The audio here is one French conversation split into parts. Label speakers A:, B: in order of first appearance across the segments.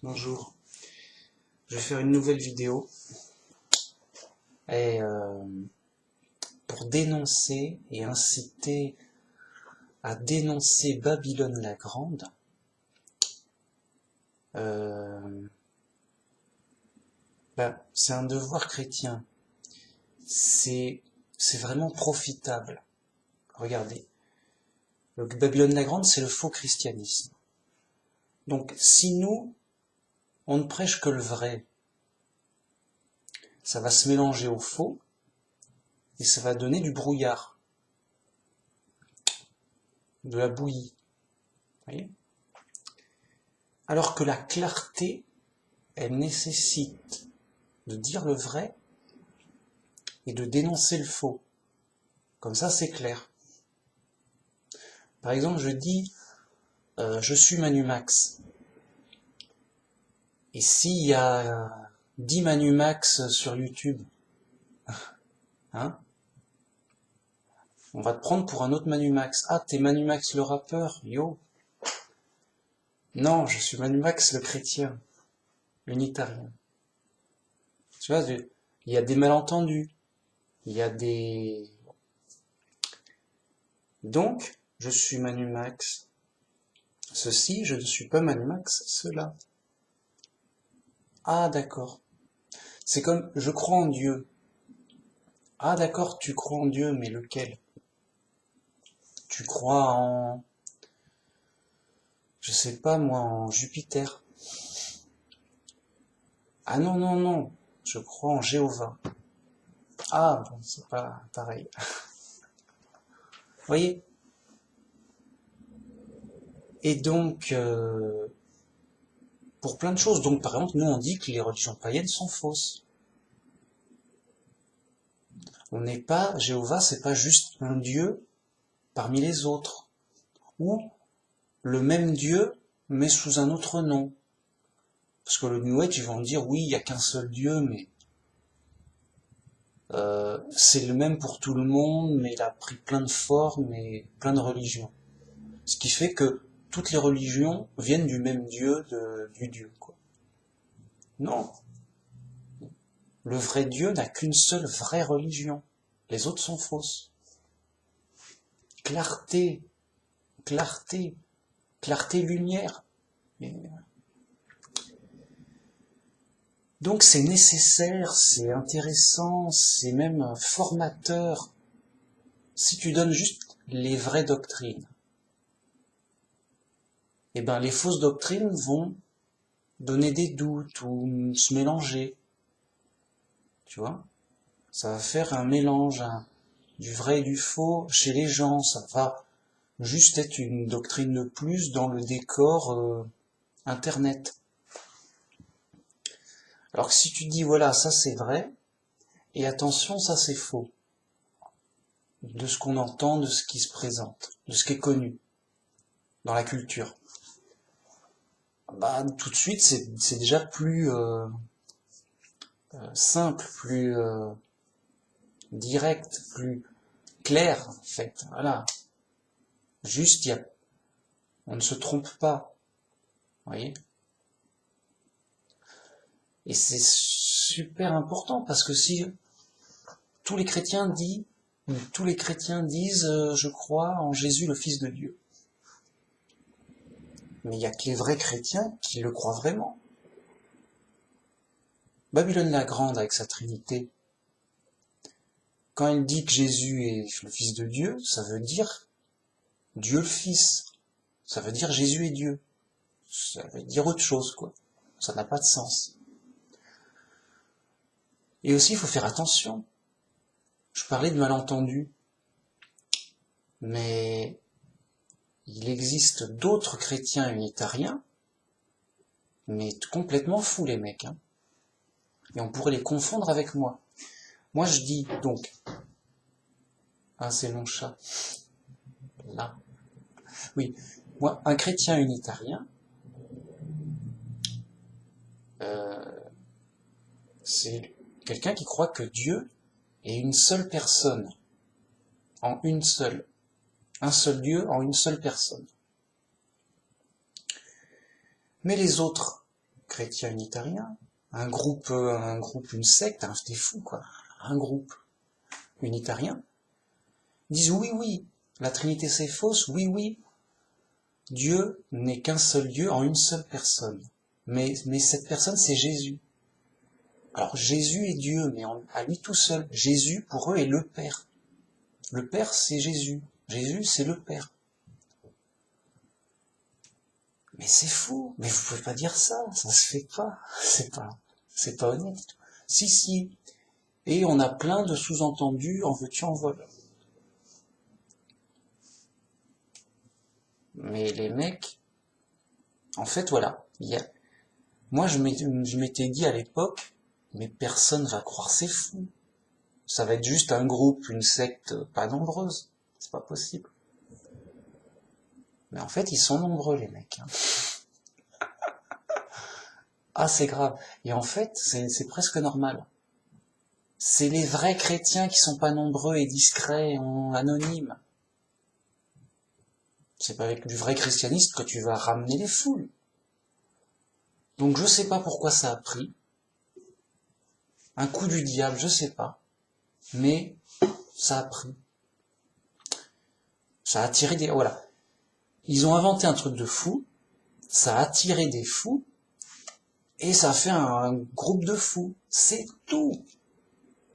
A: Bonjour, je vais faire une nouvelle vidéo et pour dénoncer et inciter à dénoncer Babylone la Grande. C'est un devoir chrétien, c'est vraiment profitable. Regardez, Babylone la Grande, c'est le faux christianisme. Donc si nous, on ne prêche que le vrai, ça va se mélanger au faux et ça va donner du brouillard, de la bouillie. Voyez ? Alors que la clarté, elle nécessite de dire le vrai et de dénoncer le faux. Comme ça, c'est clair. Par exemple, je dis je suis Manu Max. Et s'il y a 10 Manu Max sur YouTube, hein, on va te prendre pour un autre Manu Max. Ah, t'es Manu Max le rappeur, yo. Non, je suis Manu Max le chrétien, l'unitarien. Tu vois, il y a des malentendus. Il y a des... Donc, je suis Manu Max ceci, je ne suis pas Manu Max cela. Ah, d'accord. C'est comme, je crois en Dieu. Ah, d'accord, tu crois en Dieu, mais lequel? Tu crois en... Je sais pas, moi, en Jupiter. Ah non, non, non, je crois en Jéhovah. Ah, bon, c'est pas pareil. Vous voyez? Et donc, pour plein de choses. Donc, par exemple, nous, on dit que les religions païennes sont fausses. On n'est pas... Jéhovah, c'est pas juste un Dieu parmi les autres. Ou le même Dieu, mais sous un autre nom. Parce que le New Age, ils vont dire, oui, il n'y a qu'un seul Dieu, mais c'est le même pour tout le monde, mais il a pris plein de formes et plein de religions. Ce qui fait que toutes les religions viennent du même Dieu, du Dieu, quoi. Non. Le vrai Dieu n'a qu'une seule vraie religion. Les autres sont fausses. Clarté, clarté, clarté, lumière. Donc c'est nécessaire, c'est intéressant, c'est même formateur. Si tu donnes juste les vraies doctrines, eh ben les fausses doctrines vont donner des doutes ou se mélanger. Tu vois? Ça va faire un mélange du vrai et du faux chez les gens. Ça va juste être une doctrine de plus dans le décor Internet. Alors que si tu dis, voilà, ça c'est vrai, et attention, ça c'est faux. De ce qu'on entend, de ce qui se présente, de ce qui est connu dans la culture. Bah, tout de suite, c'est déjà plus simple, plus direct, plus clair, en fait. Voilà. Juste, on ne se trompe pas. Vous voyez? Et c'est super important parce que si tous les chrétiens disent, je crois en Jésus, le Fils de Dieu. Mais il n'y a que les vrais chrétiens qui le croient vraiment. Babylone la Grande avec sa Trinité, quand elle dit que Jésus est le Fils de Dieu, ça veut dire Dieu le Fils. Ça veut dire Jésus est Dieu. Ça veut dire autre chose, quoi. Ça n'a pas de sens. Et aussi, il faut faire attention. Je parlais de malentendus. Mais il existe d'autres chrétiens unitariens, mais complètement fous, les mecs. Hein. Et on pourrait les confondre avec moi. Moi, je dis, donc... Ah, c'est mon chat. Là. Oui. Moi, un chrétien unitarien, c'est quelqu'un qui croit que Dieu est une seule personne, en une seule. Un seul Dieu en une seule personne. Mais les autres chrétien unitarien, un groupe, une secte, des fous quoi, un groupe unitarien, disent oui, la Trinité c'est fausse, oui, Dieu n'est qu'un seul Dieu en une seule personne. Mais cette personne c'est Jésus. Alors Jésus est Dieu, mais à lui tout seul. Jésus pour eux est le Père. Le Père c'est Jésus. Jésus c'est le Père. Mais c'est fou, mais vous pouvez pas dire ça se fait pas, c'est pas honnête. Si, et on a plein de sous-entendus, en veux-tu, en voilà. Mais les mecs, en fait voilà, moi je m'étais dit à l'époque, mais personne va croire, c'est fou. Ça va être juste un groupe, une secte pas nombreuse, c'est pas possible. Mais en fait ils sont nombreux les mecs. Ah, c'est grave. Et en fait, c'est presque normal. C'est les vrais chrétiens qui sont pas nombreux et discrets, anonymes. C'est pas avec du vrai christianisme que tu vas ramener les foules. Donc je sais pas pourquoi ça a pris. Un coup du diable, je sais pas. Mais ça a pris. Ça a attiré des... Voilà. Ils ont inventé un truc de fou. Ça a attiré des fous. Et ça a fait un groupe de fous. C'est tout.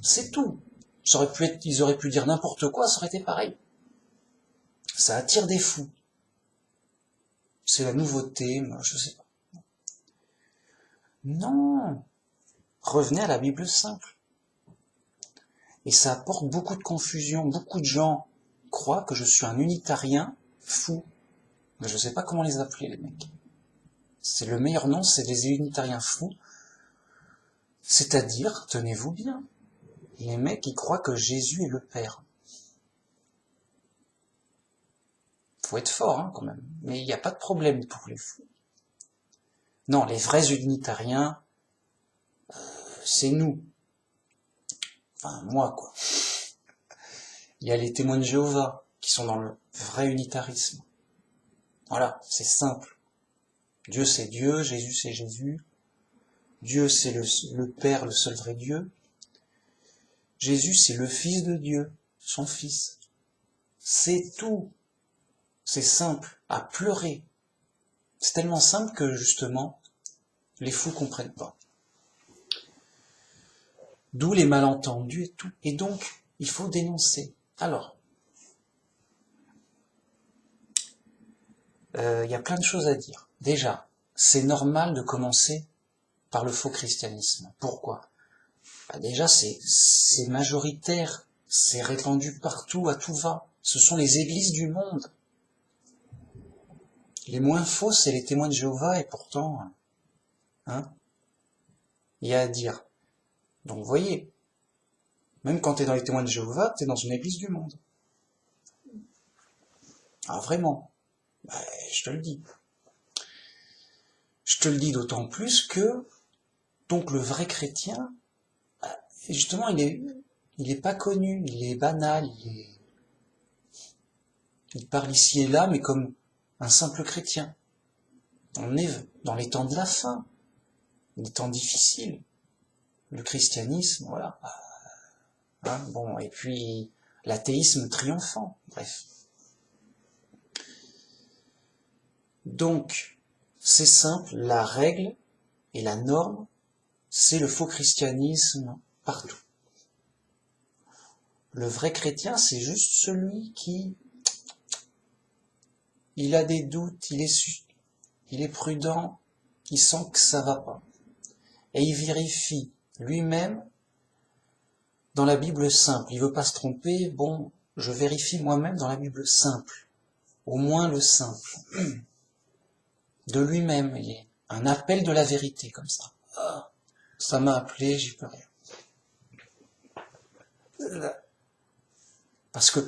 A: C'est tout. Ils auraient pu dire n'importe quoi, ça aurait été pareil. Ça attire des fous. C'est la nouveauté, je sais pas. Non. Revenez à la Bible simple. Et ça apporte beaucoup de confusion. Beaucoup de gens croient que je suis un unitarien fou. Mais je sais pas comment les appeler, les mecs. C'est le meilleur nom, c'est des unitariens fous. C'est-à-dire, tenez-vous bien, les mecs, ils croient que Jésus est le Père. Faut être fort, quand même. Mais il n'y a pas de problème pour les fous. Non, les vrais unitariens, c'est nous. Enfin, moi, quoi. Il y a les témoins de Jéhovah, qui sont dans le vrai unitarisme. Voilà, c'est simple. Dieu c'est Dieu, Jésus c'est Jésus. Dieu c'est le Père, le seul vrai Dieu. Jésus c'est le Fils de Dieu, son Fils. C'est tout. C'est simple, à pleurer. C'est tellement simple que, justement, les fous comprennent pas. D'où les malentendus et tout. Et donc, il faut dénoncer. Alors, y a plein de choses à dire. Déjà, c'est normal de commencer par le faux christianisme. Pourquoi ? Déjà, c'est majoritaire, c'est répandu partout, à tout va. Ce sont les églises du monde. Les moins faux, c'est les témoins de Jéhovah, et pourtant, il y a à dire. Donc, vous voyez, même quand tu es dans les témoins de Jéhovah, tu es dans une église du monde. Ah, vraiment, je te le dis. Je te le dis d'autant plus que, donc, le vrai chrétien, justement, il est pas connu, il est banal, il parle ici et là, mais comme un simple chrétien. On est dans les temps de la fin, des temps difficiles. Le christianisme, voilà. Bon, et puis l'athéisme triomphant, bref. Donc, c'est simple, la règle et la norme, c'est le faux christianisme partout. Le vrai chrétien, c'est juste celui qui... Il a des doutes, il est prudent, il sent que ça va pas. Et il vérifie lui-même dans la Bible simple. Il veut pas se tromper, bon, je vérifie moi-même dans la Bible simple. Au moins le simple. De lui-même, il y a un appel de la vérité comme ça. Ça m'a appelé, j'y peux rien. Parce que,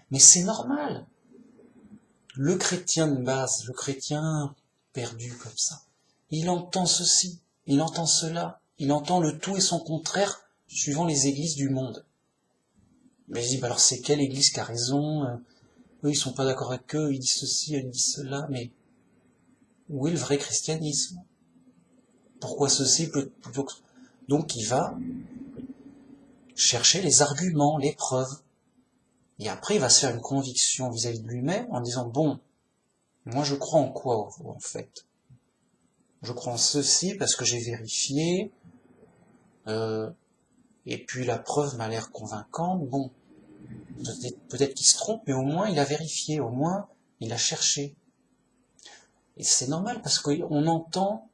A: mais c'est normal. Le chrétien de base, le chrétien perdu comme ça, il entend ceci, il entend cela, il entend le tout et son contraire suivant les églises du monde. Mais je dis, alors c'est quelle église qui a raison? Eux, ils sont pas d'accord avec eux, ils disent ceci, ils disent cela, mais où est le vrai christianisme? Pourquoi ceci plutôt que... Donc il va chercher les arguments, les preuves. Et après, il va se faire une conviction vis-à-vis de lui-même en disant, bon, moi je crois en quoi en fait? Je crois en ceci parce que j'ai vérifié, et puis la preuve m'a l'air convaincante. Bon, peut-être qu'il se trompe, mais au moins il a vérifié, au moins il a cherché. Et c'est normal parce qu'on entend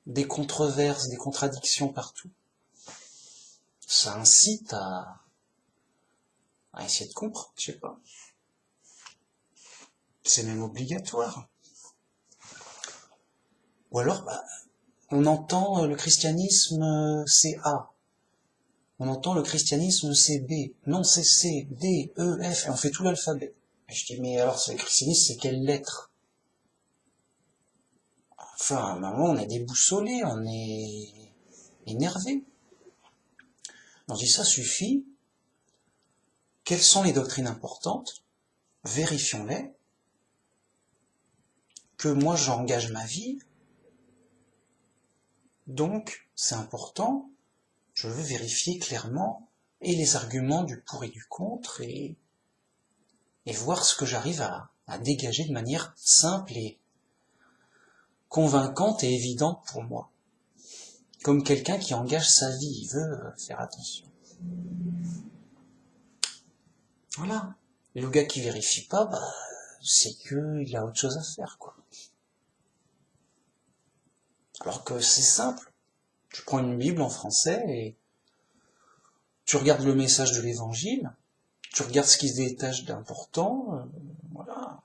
A: des controverses, des contradictions partout. Ça incite à essayer de comprendre, je sais pas. C'est même obligatoire. Ou alors, on entend le christianisme c'est A. On entend le christianisme c'est B. Non, c'est C, D, E, F. Et on fait tout l'alphabet. Et je dis, mais alors, le christianisme, c'est quelle lettre? Enfin, à un moment, on est déboussolé, on est énervé. On dit, ça suffit. Quelles sont les doctrines importantes? Vérifions-les. Que moi, j'engage ma vie. Donc, c'est important. Je veux vérifier clairement et les arguments du pour et du contre et voir ce que j'arrive à dégager de manière simple et convaincante et évidente pour moi. Comme quelqu'un qui engage sa vie, il veut faire attention. Voilà. Et le gars qui vérifie pas, c'est qu'il a autre chose à faire, quoi. Alors que c'est simple. Tu prends une Bible en français et tu regardes le message de l'Évangile, tu regardes ce qui se détache d'important, voilà.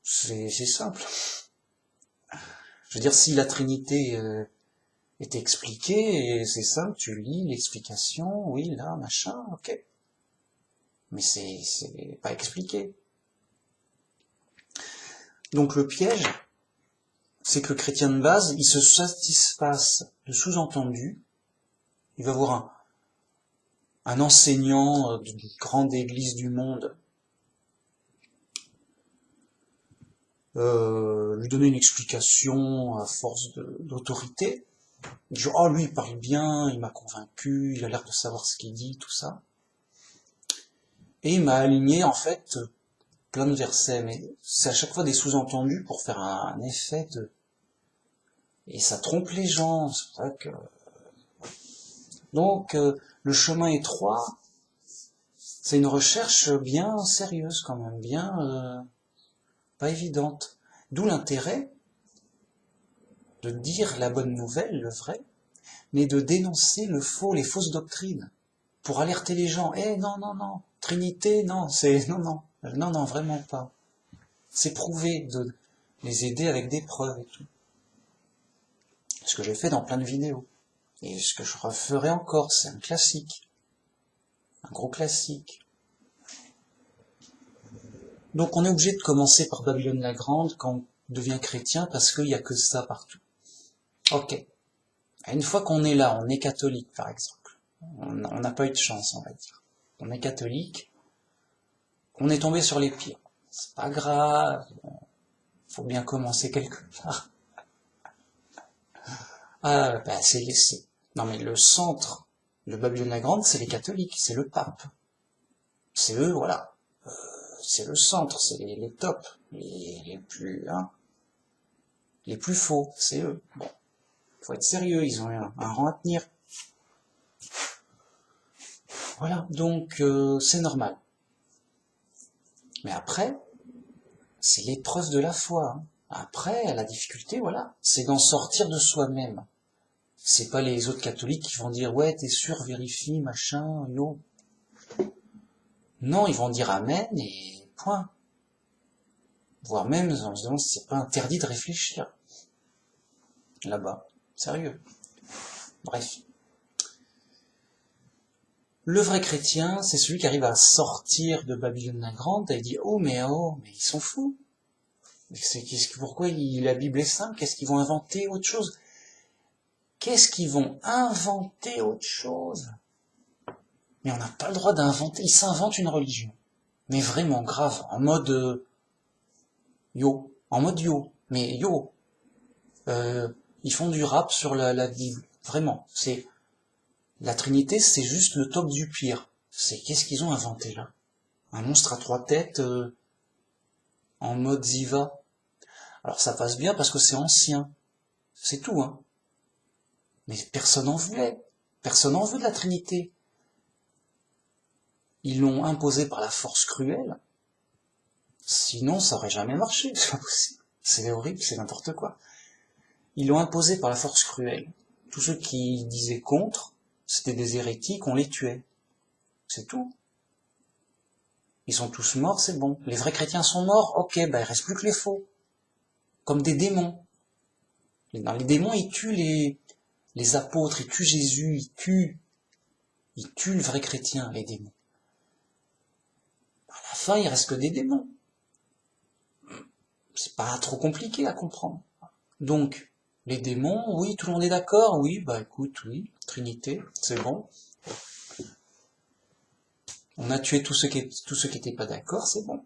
A: C'est simple. Je veux dire, si la Trinité est expliquée, et c'est simple, tu lis l'explication, oui, là, machin, ok. Mais c'est pas expliqué. Donc le piège, c'est que le chrétien de base, il se satisfasse de sous-entendus, il va voir un enseignant d'une grande église du monde lui donner une explication à force d'autorité. Il dit, oh lui il parle bien, il m'a convaincu, il a l'air de savoir ce qu'il dit, tout ça. Et il m'a aligné en fait plein de versets, mais c'est à chaque fois des sous-entendus pour faire un effet de... Et ça trompe les gens, c'est pour ça que... Donc le chemin étroit, c'est une recherche bien sérieuse quand même, bien pas évidente. D'où l'intérêt de dire la bonne nouvelle, le vrai, mais de dénoncer le faux, les fausses doctrines, pour alerter les gens. Non, non, non, Trinité, non, non, vraiment pas. C'est prouvé, de les aider avec des preuves et tout. Ce que j'ai fait dans plein de vidéos. Et ce que je referai encore, c'est un classique. Un gros classique. Donc on est obligé de commencer par Babylone la Grande quand on devient chrétien parce qu'il n'y a que ça partout. Ok. Une fois qu'on est là, on est catholique par exemple. On n'a pas eu de chance, on va dire. On est catholique. On est tombé sur les pires. C'est pas grave. Faut bien commencer quelque part. C'est. Non mais le centre de Babylone la Grande, c'est les catholiques, c'est le pape. C'est eux, voilà. C'est le centre, c'est les tops, les plus, les plus faux, c'est eux. Bon, faut être sérieux, ils ont un rang à tenir. Voilà, donc c'est normal. Mais après, c'est l'épreuve de la foi. Après, la difficulté, voilà, c'est d'en sortir de soi-même. C'est pas les autres catholiques qui vont dire ouais, t'es sûr, vérifie, machin, yo. Non, ils vont dire amen et point. Voire même, on se demande si c'est pas interdit de réfléchir. Là-bas. Sérieux. Bref. Le vrai chrétien, c'est celui qui arrive à sortir de Babylone la Grande et dit oh mais ils sont fous. Pourquoi la Bible est simple? Qu'est-ce qu'ils vont inventer autre chose? Qu'est-ce qu'ils vont inventer autre chose? Mais on n'a pas le droit d'inventer. Ils s'inventent une religion. Mais vraiment grave. En mode yo. En mode yo. Mais yo. Ils font du rap sur la Bible. Vraiment, c'est la Trinité, c'est juste le top du pire. C'est qu'est-ce qu'ils ont inventé là? Un monstre à 3 têtes en mode Ziva. Alors ça passe bien parce que c'est ancien. C'est tout, hein. Mais personne n'en voulait. Personne n'en veut de la Trinité. Ils l'ont imposé par la force cruelle. Sinon, ça aurait jamais marché. C'est pas possible. C'est horrible, c'est n'importe quoi. Ils l'ont imposé par la force cruelle. Tous ceux qui disaient contre, c'était des hérétiques, on les tuait. C'est tout. Ils sont tous morts, c'est bon. Les vrais chrétiens sont morts, ok, bah il reste plus que les faux. Comme des démons. Les démons, ils tuent les apôtres, ils tuent Jésus, ils tuent le vrai chrétien, les démons. À la fin, il reste que des démons. C'est pas trop compliqué à comprendre. Donc, les démons, oui, tout le monde est d'accord, oui, bah écoute, oui, Trinité, c'est bon. On a tué tous ceux qui étaient pas d'accord, c'est bon.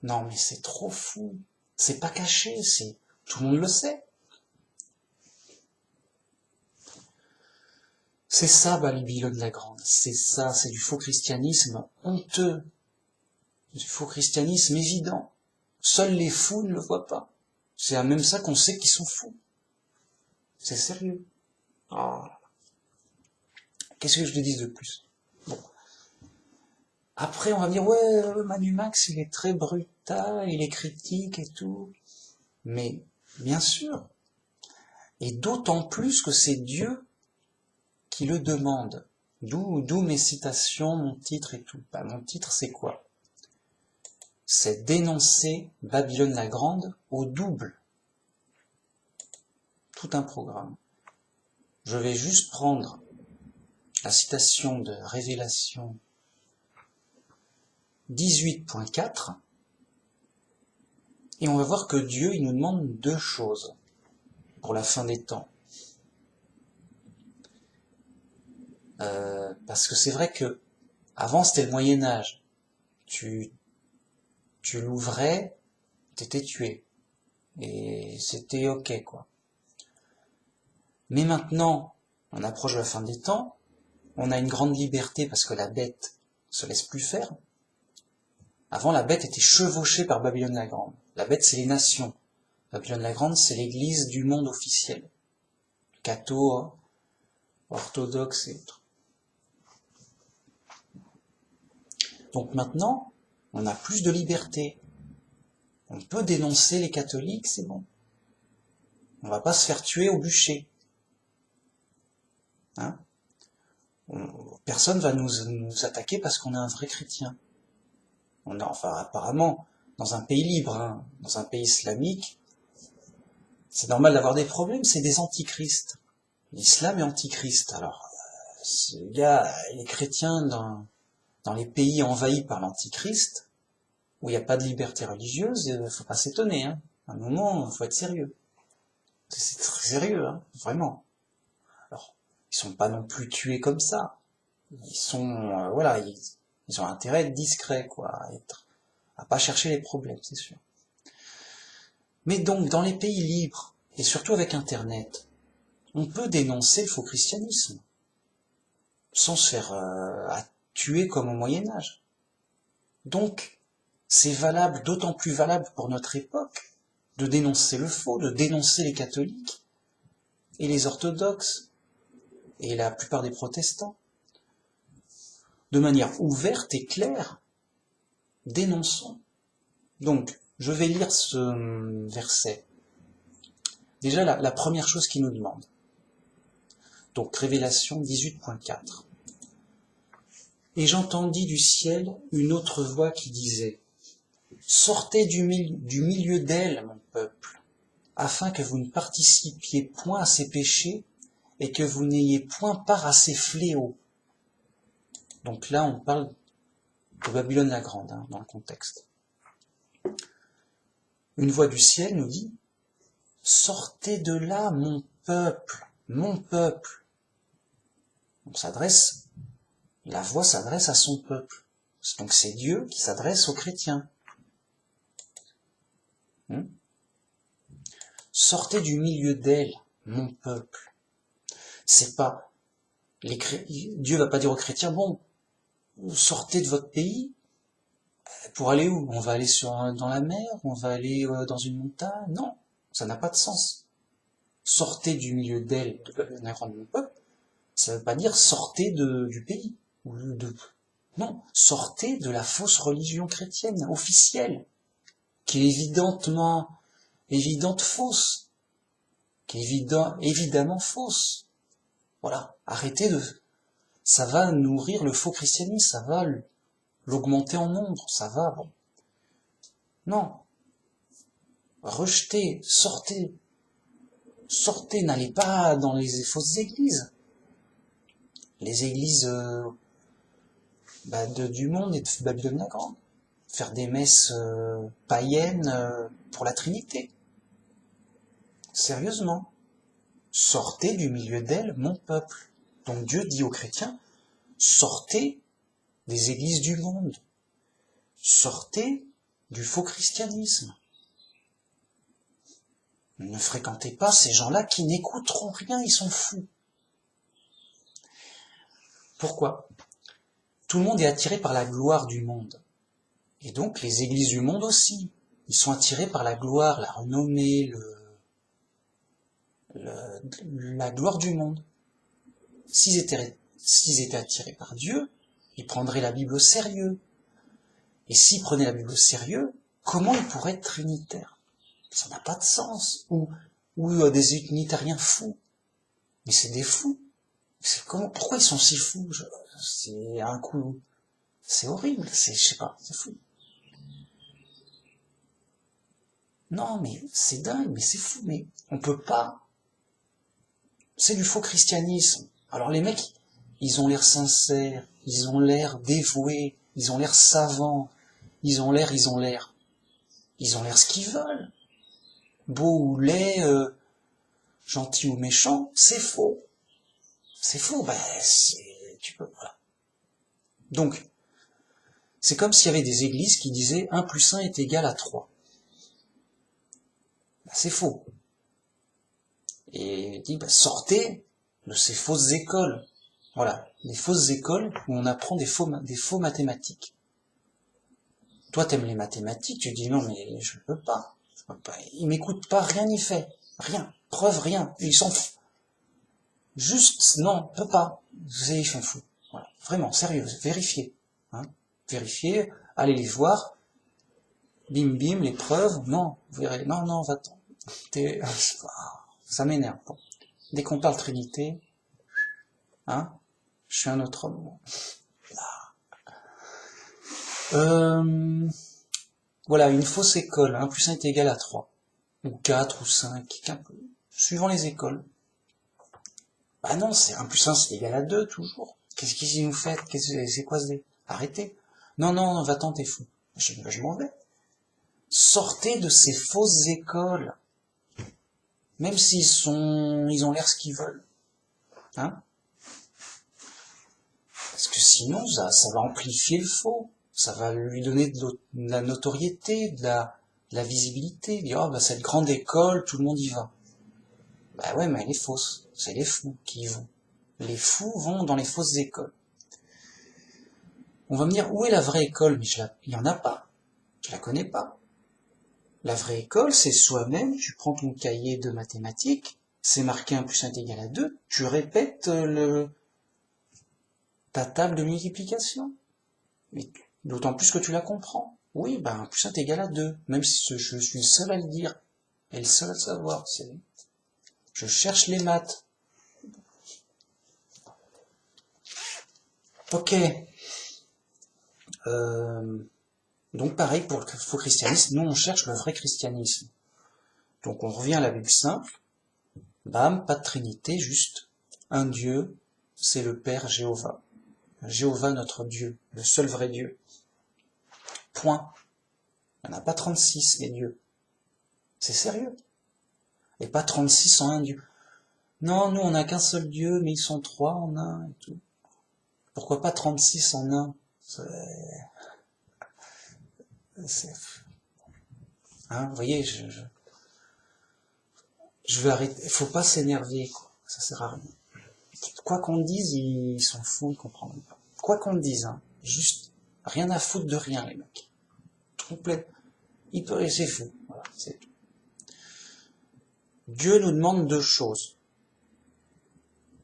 A: Non, mais c'est trop fou. C'est pas caché, tout le monde le sait. C'est ça, Babylone la Grande. C'est ça, c'est du faux christianisme honteux. Du faux christianisme évident. Seuls les fous ne le voient pas. C'est à même ça qu'on sait qu'ils sont fous. C'est sérieux. Oh. Qu'est-ce que je te dise de plus? Bon. Après, on va me dire, ouais, Manu Max, il est très brutal, il est critique et tout. Mais, bien sûr. Et d'autant plus que c'est Dieu qui le demande. D'où mes citations, mon titre et tout. Bah, mon titre, c'est quoi? C'est dénoncer Babylone la Grande au double. Tout un programme. Je vais juste prendre la citation de Révélation 18.4 et on va voir que Dieu, il nous demande 2 choses pour la fin des temps. Parce que c'est vrai que avant c'était le Moyen-Âge. Tu l'ouvrais, t'étais tué. Et c'était ok, quoi. Mais maintenant, on approche de la fin des temps, on a une grande liberté parce que la bête se laisse plus faire. Avant, la bête était chevauchée par Babylone la Grande. La bête, c'est les nations. Babylone la Grande, c'est l'église du monde officiel. Catho, orthodoxe et autres. Donc maintenant, on a plus de liberté. On peut dénoncer les catholiques, c'est bon. On va pas se faire tuer au bûcher. Hein? Personne va nous attaquer parce qu'on est un vrai chrétien. On est, enfin, apparemment, dans un pays libre, hein, dans un pays islamique, c'est normal d'avoir des problèmes, c'est des antichrists. L'islam est antichrist. Alors, il y a les chrétiens dans les pays envahis par l'antichrist, où il n'y a pas de liberté religieuse, il ne faut pas s'étonner. Hein. À un moment, il faut être sérieux. C'est très sérieux, hein, vraiment. Alors, ils sont pas non plus tués comme ça. Ils sont, voilà, ils ont intérêt à être discrets, quoi, à pas chercher les problèmes, c'est sûr. Mais donc, dans les pays libres, et surtout avec Internet, on peut dénoncer le faux christianisme, sans se faire tuer comme au Moyen-Âge. Donc, c'est valable, d'autant plus valable pour notre époque, de dénoncer le faux, de dénoncer les catholiques, et les orthodoxes, et la plupart des protestants. De manière ouverte et claire, dénonçons. Donc, je vais lire ce verset. Déjà, la première chose qu'il nous demande. Donc, Révélation 18.4. Et j'entendis du ciel une autre voix qui disait, « Sortez du milieu d'elle, mon peuple, afin que vous ne participiez point à ses péchés et que vous n'ayez point part à ses fléaux. » Donc là, on parle de Babylone la Grande, hein, dans le contexte. Une voix du ciel nous dit, « Sortez de là, mon peuple, mon peuple. » La voix s'adresse à son peuple. Donc c'est Dieu qui s'adresse aux chrétiens. sortez du milieu d'elle, mon peuple. C'est pas, Dieu va pas dire aux chrétiens, bon, sortez de votre pays, pour aller où? On va aller dans la mer, on va aller dans une montagne? Non, ça n'a pas de sens. Sortez du milieu d'elle, de mon peuple, ça veut pas dire sortez du pays. Non, sortez de la fausse religion chrétienne officielle, qui est évidente fausse, qui est évidemment fausse. Voilà, ça va nourrir le faux christianisme, ça va l'augmenter en nombre, ça va, bon. Non, rejetez, sortez, n'allez pas dans les fausses églises. Les églises du monde et de Babylone la Grande. Faire des messes païennes pour la Trinité. Sérieusement. Sortez du milieu d'elle, mon peuple. Donc Dieu dit aux chrétiens, sortez des églises du monde. Sortez du faux christianisme. Ne fréquentez pas ces gens-là qui n'écouteront rien, ils sont fous. Pourquoi? Tout le monde est attiré par la gloire du monde. Et donc les églises du monde aussi. Ils sont attirés par la gloire, la renommée, la gloire du monde. S'ils étaient attirés par Dieu, ils prendraient la Bible au sérieux. Et s'ils prenaient la Bible au sérieux, comment ils pourraient être trinitaires? Ça n'a pas de sens. Ou des unitariens fous. Mais c'est des fous. Pourquoi ils sont si fous? C'est un coup. C'est horrible. Je sais pas. C'est fou. Non, mais c'est dingue. Mais c'est fou. Mais on peut pas. C'est du faux christianisme. Alors les mecs, ils ont l'air sincères. Ils ont l'air dévoués. Ils ont l'air savants. Ils ont l'air ce qu'ils veulent. Beau ou laid, gentil ou méchant, c'est faux. C'est faux, tu peux pas. Donc, c'est comme s'il y avait des églises qui disaient 1 plus 1 est égal à 3. C'est faux. Et il dit, sortez de ces fausses écoles. Voilà, des fausses écoles où on apprend des faux mathématiques. Toi, t'aimes les mathématiques, tu dis non, mais je peux pas. Il m'écoute pas, rien n'y fait. Rien. Preuve, rien. Il s'en fout. Juste, non, peut pas. Ils s'en foutent. Voilà. Vraiment, sérieux, vérifiez. Vérifiez, allez les voir. Bim, bim, les preuves. Non, vous verrez. Non, va-t'en. Ça m'énerve. Bon. Dès qu'on parle Trinité, je suis un autre homme. Voilà, une fausse école. 1 plus 1 est égal à 3. Ou 4 ou 5, suivant les écoles. Bah non, c'est 1 plus 1 c'est égal à 2, toujours. Qu'est-ce qu'ils nous faites? C'est quoi ce Arrêtez. Non, va-t'en, t'es fou. Je m'en vais. Sortez de ces fausses écoles. Même s'ils ont l'air ce qu'ils veulent. Parce que sinon, ça va amplifier le faux. Ça va lui donner de la notoriété, de la visibilité. Dire, cette grande école, tout le monde y va. Bah ouais, mais elle est fausse. C'est les fous qui y vont. Les fous vont dans les fausses écoles. On va me dire, où est la vraie école? Mais il y en a pas. Je la connais pas. La vraie école, c'est soi-même, tu prends ton cahier de mathématiques, c'est marqué 1 plus 1 est égal à 2, tu répètes ta table de multiplication. Mais d'autant plus que tu la comprends. Oui, 1 plus 1 est égal à 2, même si je suis le seul à le dire, et le seul à le savoir. Je cherche les maths. Ok. Donc pareil pour le faux christianisme, nous on cherche le vrai christianisme. Donc on revient à la Bible simple, bam, pas de Trinité, juste un Dieu, c'est le Père Jéhovah. Jéhovah notre Dieu, le seul vrai Dieu. Point. Il n'y en a pas 36 des dieux. C'est sérieux. Et pas 36 en un Dieu. Non, nous on n'a qu'un seul Dieu, mais ils sont 3 en un et tout. Pourquoi pas 36 en un? Vous voyez, je vais arrêter, il faut pas s'énerver, quoi. Ça sert à rien. Quoi qu'on dise, ils s'en foutent, ils comprendront pas. Quoi qu'on dise, hein, juste rien à foutre de rien, les mecs. Complet. C'est fou. Voilà, c'est tout. Dieu nous demande deux choses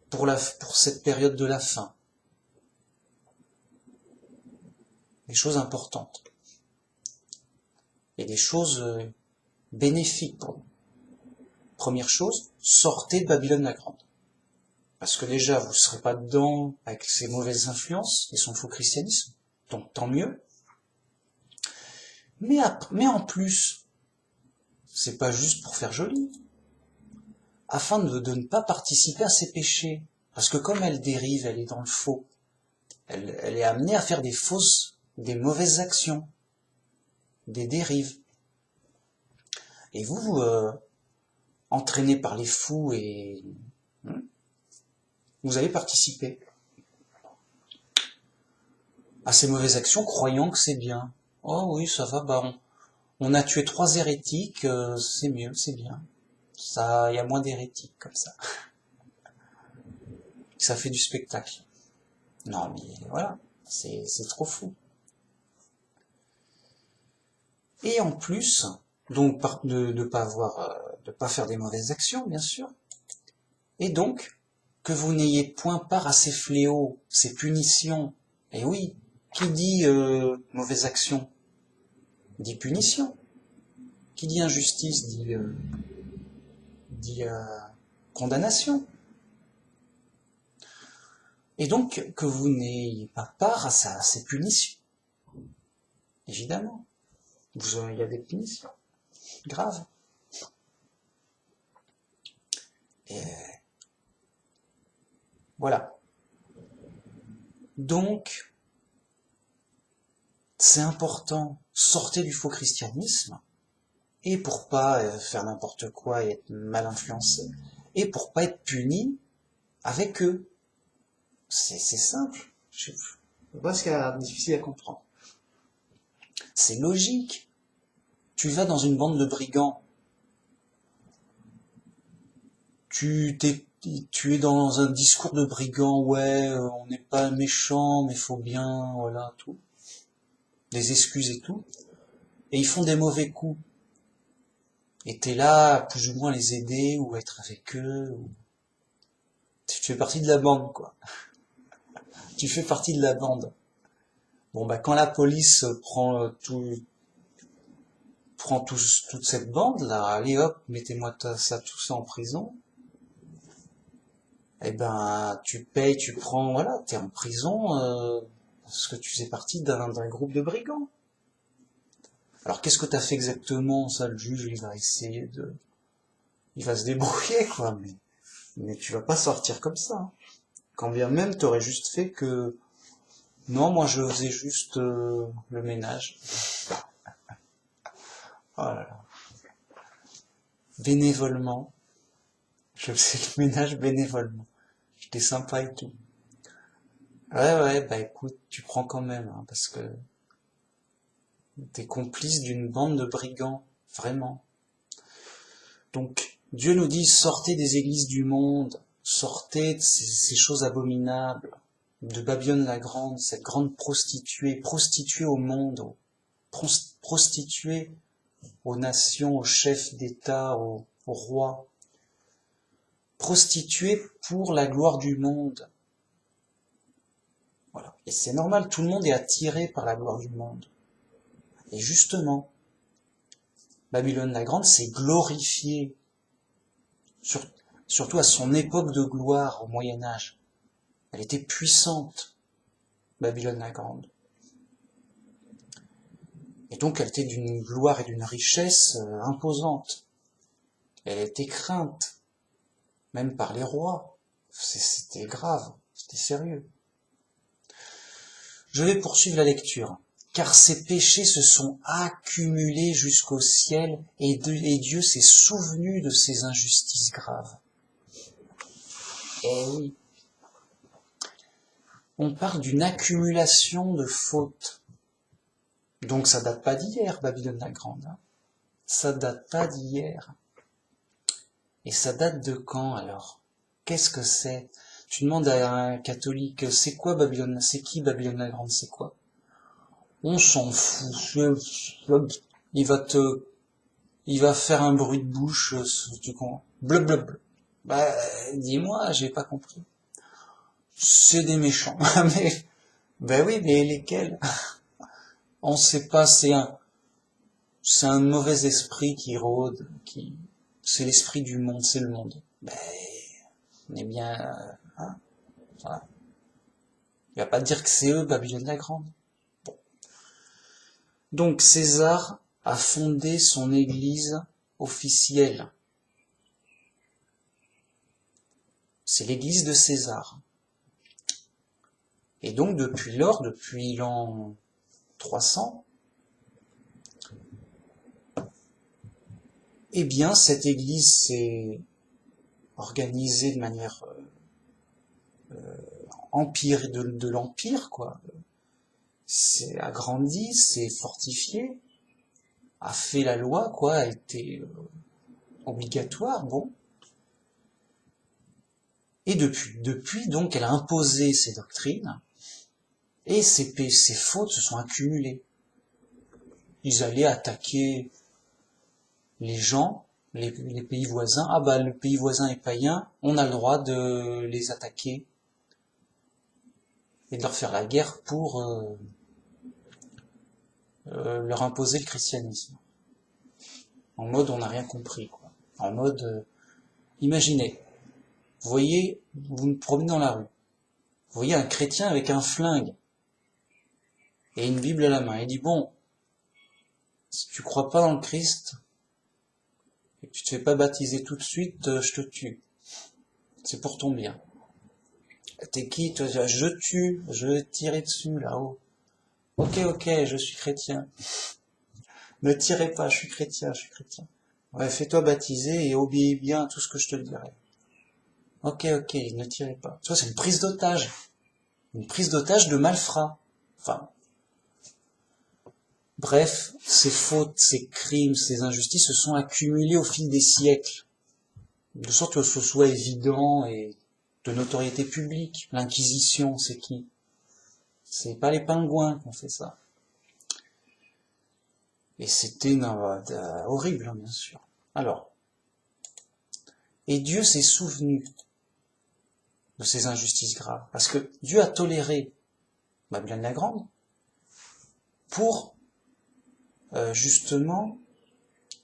A: pour cette période de la fin. Des choses importantes. Et des choses bénéfiques pour nous. Première chose, sortez de Babylone la Grande. Parce que déjà, vous ne serez pas dedans avec ses mauvaises influences et son faux christianisme. Donc tant mieux. Mais en plus, c'est pas juste pour faire joli. Afin de ne pas participer à ses péchés. Parce que comme elle dérive, elle est dans le faux. Elle est amenée à faire des mauvaises actions. Des dérives. Et vous, entraîné par les fous et vous allez participer à ces mauvaises actions croyant que c'est bien. Oh oui, ça va, bah on a tué 3 hérétiques, c'est mieux, c'est bien. Ça, il y a moins d'hérétiques comme ça. Ça fait du spectacle. Non mais voilà, c'est trop fou. Et en plus, donc de pas faire des mauvaises actions, bien sûr. Et donc que vous n'ayez point part à ces fléaux, ces punitions. Et oui, qui dit mauvaise action dit punition. Qui dit injustice dit condamnation. Et donc que vous n'ayez pas part à ces punitions. Évidemment. Il y a des punitions graves. Et voilà. Donc, c'est important, sortez du faux christianisme, et pour pas faire n'importe quoi et être mal influencé, et pour pas être puni avec eux. C'est simple. Je sais pas ce qu'il y a de difficile à comprendre. C'est logique. Tu vas dans une bande de brigands. Tu es dans un discours de brigand, ouais, on n'est pas méchant, mais faut bien, voilà, tout. Des excuses et tout. Et ils font des mauvais coups. Et t'es là, plus ou moins les aider, ou être avec eux, ou... Tu fais partie de la bande, quoi. Tu fais partie de la bande. Bon, bah, quand la police prend toute cette bande, là, allez hop, mettez-moi tout ça en prison. Eh ben, tu payes, tu prends, voilà, t'es en prison, parce que tu fais partie d'un groupe de brigands. Alors, qu'est-ce que t'as fait exactement? Ça, le juge, il va se débrouiller, quoi, mais tu vas pas sortir comme ça. Quand bien même, t'aurais juste fait que, non, moi, je faisais juste, le ménage. Oh là là. Bénévolement. Je faisais le ménage bénévolement. J'étais sympa et tout. Ouais, bah écoute, tu prends quand même, hein, parce que t'es complice d'une bande de brigands, vraiment. Donc, Dieu nous dit, sortez des églises du monde, sortez de ces choses abominables, de Babylone la Grande, cette grande prostituée au monde, prostituée aux nations, aux chefs d'État, aux rois, prostituée pour la gloire du monde. Voilà. Et c'est normal, tout le monde est attiré par la gloire du monde. Et justement, Babylone la Grande s'est glorifiée, surtout à son époque de gloire au Moyen-Âge. Elle était puissante, Babylone la Grande. Et donc elle était d'une gloire et d'une richesse imposante. Elle était crainte, même par les rois. C'était grave, c'était sérieux. Je vais poursuivre la lecture. Car ses péchés se sont accumulés jusqu'au ciel, et Dieu s'est souvenu de ses injustices graves. Eh oui. On parle d'une accumulation de fautes. Donc ça date pas d'hier, Babylone la Grande. Hein. Ça date pas d'hier. Et ça date de quand alors? Qu'est-ce que c'est? Tu demandes à un catholique, c'est quoi Babylone? C'est qui Babylone la Grande? C'est quoi? On s'en fout. Il va te, il va faire un bruit de bouche, tu comprends? Blablabla. Bah, dis-moi, j'ai pas compris. C'est des méchants. Mais, ben oui, mais lesquels? On sait pas, c'est un mauvais esprit qui rôde, c'est l'esprit du monde, c'est le monde. Ben, on est bien, hein, voilà. Il va pas dire que c'est eux, Babylone la Grande. Bon. Donc, César a fondé son église officielle. C'est l'église de César. Et donc, depuis lors, depuis l'an 300, eh bien, cette église s'est organisée de manière empire de l'empire, quoi. C'est agrandi, c'est fortifié, a fait la loi, quoi, a été obligatoire, bon. Et depuis, donc, elle a imposé ses doctrines, et ses fautes se sont accumulées. Ils allaient attaquer les gens, les pays voisins. Ah bah, le pays voisin est païen, on a le droit de les attaquer et de leur faire la guerre pour leur imposer le christianisme. En mode, on n'a rien compris, quoi. En mode, imaginez, vous voyez, vous vous promenez dans la rue, vous voyez un chrétien avec un flingue et une Bible à la main. Il dit, bon, si tu crois pas dans le Christ, et que tu te fais pas baptiser tout de suite, je te tue. C'est pour ton bien. T'es qui, toi? Je tue, je vais tirer dessus, là-haut. Ok, je suis chrétien. Ne tirez pas, je suis chrétien. Ouais, fais-toi baptiser et obéis bien à tout ce que je te dirai. Ok, ne tirez pas. Tu vois, c'est une prise d'otage. Une prise d'otage de malfrats. Enfin, bref, ces fautes, ces crimes, ces injustices se sont accumulés au fil des siècles. De sorte que ce soit évident et de notoriété publique. L'Inquisition, c'est qui? C'est pas les pingouins qui ont fait ça. Et c'était horrible, hein, bien sûr. Alors, et Dieu s'est souvenu de ces injustices graves, parce que Dieu a toléré Babylone la Grande pour justement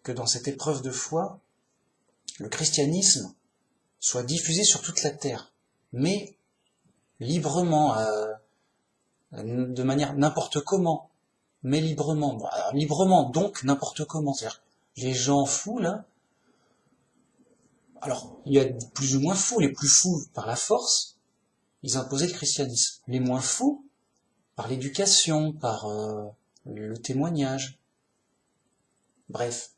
A: que dans cette épreuve de foi, le christianisme soit diffusé sur toute la terre, mais librement, de manière n'importe comment, mais librement. Bon, alors, librement, donc n'importe comment. C'est-à-dire, les gens fous, là, alors, il y a plus ou moins fous. Les plus fous, par la force, ils imposaient le christianisme. Les moins fous, par l'éducation, par le témoignage. Bref,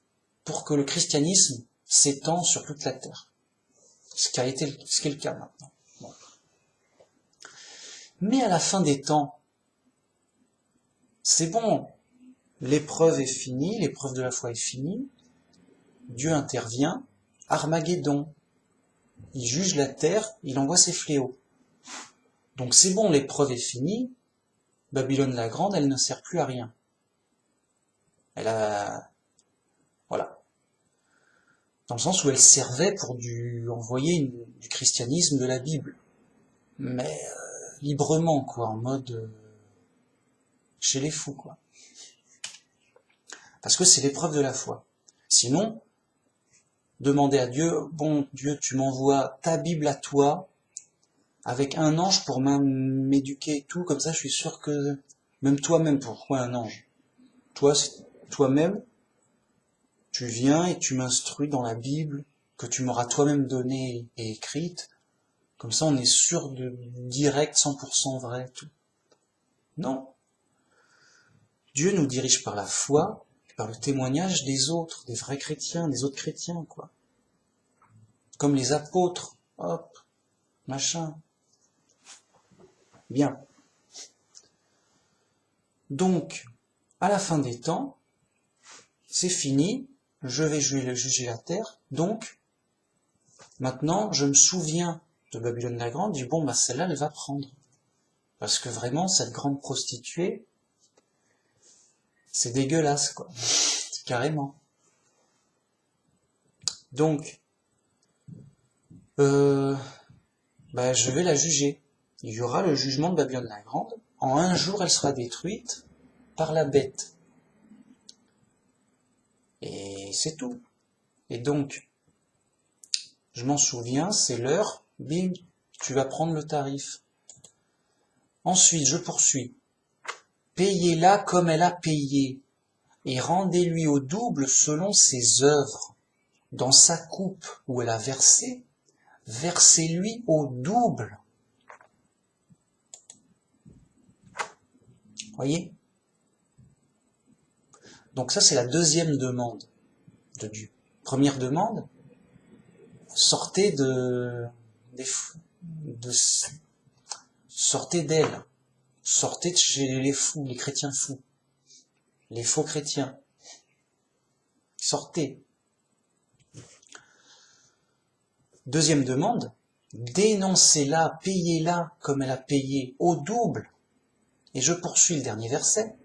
A: pour que le christianisme s'étend sur toute la terre. Ce qui est le cas maintenant. Bon. Mais à la fin des temps, c'est bon, l'épreuve est finie, l'épreuve de la foi est finie, Dieu intervient, Armageddon, il juge la terre, il envoie ses fléaux. Donc c'est bon, l'épreuve est finie, Babylone la Grande, elle ne sert plus à rien. Elle a... Voilà. Dans le sens où elle servait pour envoyer du christianisme de la Bible. Mais librement, quoi, en mode... chez les fous, quoi. Parce que c'est l'épreuve de la foi. Sinon, demandez à Dieu, bon Dieu, tu m'envoies ta Bible à toi, avec un ange pour m'éduquer et tout, comme ça je suis sûr que, même toi-même, pourquoi un ange? Toi-même, tu viens et tu m'instruis dans la Bible, que tu m'auras toi-même donnée et écrite, comme ça on est sûr de direct, 100% vrai, tout. Non. Dieu nous dirige par la foi, par le témoignage des autres, des vrais chrétiens, des autres chrétiens, quoi. Comme les apôtres, hop, machin. Bien. Donc, à la fin des temps, c'est fini, je vais juger la terre, donc, Maintenant, je me souviens de Babylone la Grande, je dis bon, bah celle-là, elle va prendre. Parce que vraiment, cette grande prostituée, c'est dégueulasse, quoi. Carrément. Donc, bah, je vais la juger. Il y aura le jugement de Babylone la Grande. En un jour, elle sera détruite par la bête. Et c'est tout. Et donc, je m'en souviens, c'est l'heure, bim, tu vas prendre le tarif. Ensuite, je poursuis. Payez-la comme elle a payé, et rendez-lui au double selon ses œuvres. Dans sa coupe où elle a versé, versez-lui au double. Voyez? Donc ça, c'est la deuxième demande de Dieu. Première demande, sortez sortez d'elle, sortez de chez les fous, les chrétiens fous, les faux chrétiens. Sortez. Deuxième demande, dénoncez-la, payez-la comme elle a payé, au double. Et je poursuis le dernier verset.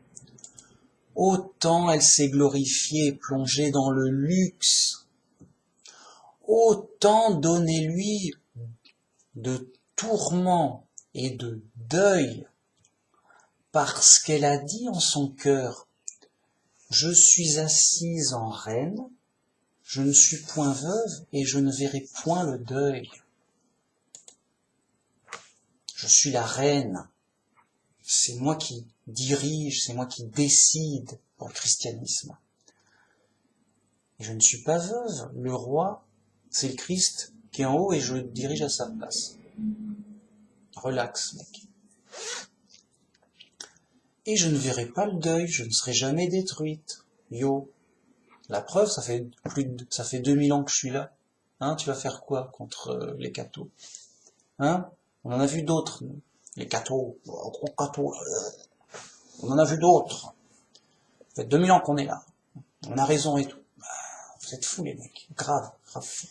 A: Autant elle s'est glorifiée, plongée dans le luxe, autant donnez-lui de tourments et de deuil, parce qu'elle a dit en son cœur, je suis assise en reine, je ne suis point veuve et je ne verrai point le deuil. Je suis la reine, c'est moi qui dirige, c'est moi qui décide pour le christianisme. Et je ne suis pas veuve, le roi, c'est le Christ qui est en haut et je dirige à sa place. Relax, mec. Et je ne verrai pas le deuil, je ne serai jamais détruite. Yo. La preuve, ça fait 2000 ans que je suis là. Hein, tu vas faire quoi contre les cathos? Hein? On en a vu d'autres, nous. Les cathos. Gros cathos. On en a vu d'autres. Ça fait 2000 ans qu'on est là. On a raison et tout. Vous êtes fous, les mecs. Grave fou.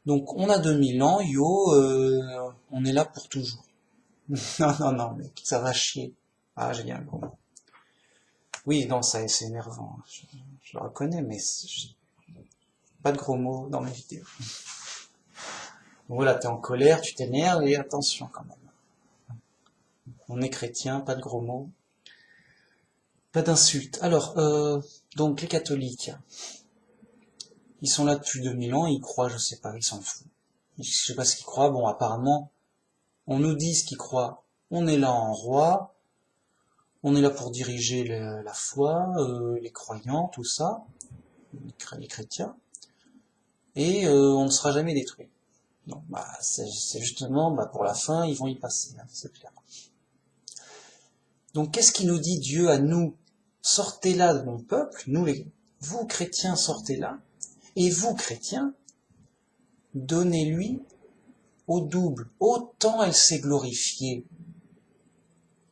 A: Donc, on a 2000 ans, yo, on est là pour toujours. Non, mec, ça va chier. Ah, j'ai dit un gros mot. Oui, non, ça, c'est énervant. Je le reconnais, mais pas de gros mots dans mes vidéos. Donc voilà, t'es en colère, tu t'énerves, et attention quand même. On est chrétien, pas de gros mots. Pas d'insultes. Alors, donc les catholiques, ils sont là depuis 2000 ans, ils croient, je sais pas, ils s'en foutent. Je sais pas ce qu'ils croient, bon apparemment, on nous dit ce qu'ils croient. On est là en roi, on est là pour diriger la foi, les croyants, tout ça, les chrétiens, et on ne sera jamais détruit. Donc bah c'est justement pour la fin, ils vont y passer, hein, c'est clair. Donc qu'est-ce qu'il nous dit Dieu à nous? Sortez là de mon peuple, vous chrétiens sortez là, et vous chrétiens, donnez-lui au double. Autant elle s'est glorifiée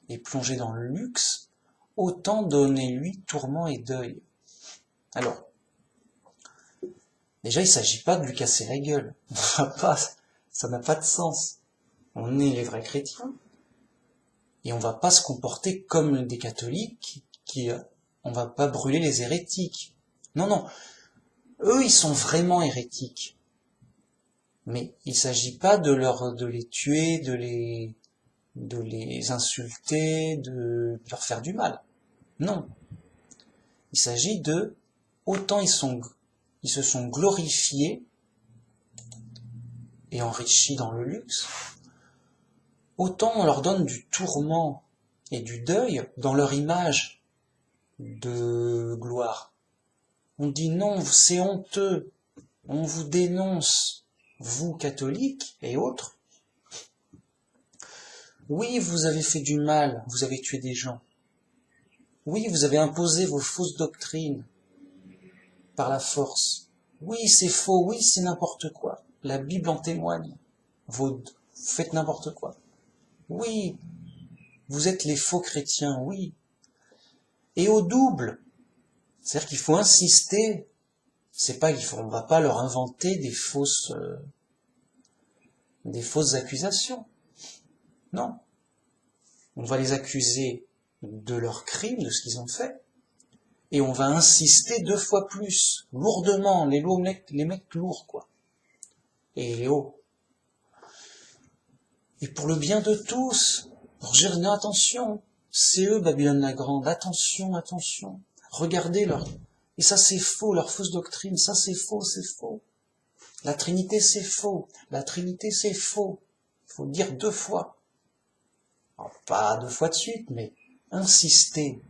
A: et plongée dans le luxe, autant donnez-lui tourment et deuil. Alors, déjà il ne s'agit pas de lui casser la gueule, ça n'a pas de sens. On est les vrais chrétiens, et on va pas se comporter comme des catholiques on va pas brûler les hérétiques. Non, eux ils sont vraiment hérétiques. Mais il s'agit pas de les tuer, de les insulter, de leur faire du mal. Non. Il s'agit de, autant ils se sont glorifiés et enrichis dans le luxe, autant on leur donne du tourment et du deuil dans leur image de gloire. On dit non, c'est honteux, on vous dénonce, vous catholiques et autres. Oui, vous avez fait du mal, vous avez tué des gens. Oui, vous avez imposé vos fausses doctrines par la force. Oui, c'est faux, oui, c'est n'importe quoi. La Bible en témoigne. Vous faites n'importe quoi. Oui, vous êtes les faux chrétiens, oui. Et au double. C'est-à-dire qu'il faut insister C'est pas on va pas leur inventer des fausses accusations. Non. On va les accuser de leurs crimes, de ce qu'ils ont fait, et on va insister 2 fois plus, lourdement, les mecs lourds, quoi. Et les hauts. Et pour le bien de tous, pour dire, non, attention, c'est eux, Babylone la Grande, attention, attention, regardez leur... Et ça c'est faux, leur fausse doctrine, ça c'est faux, c'est faux. La Trinité c'est faux, la Trinité c'est faux. Il faut le dire 2 fois. Alors, pas 2 fois de suite, mais insister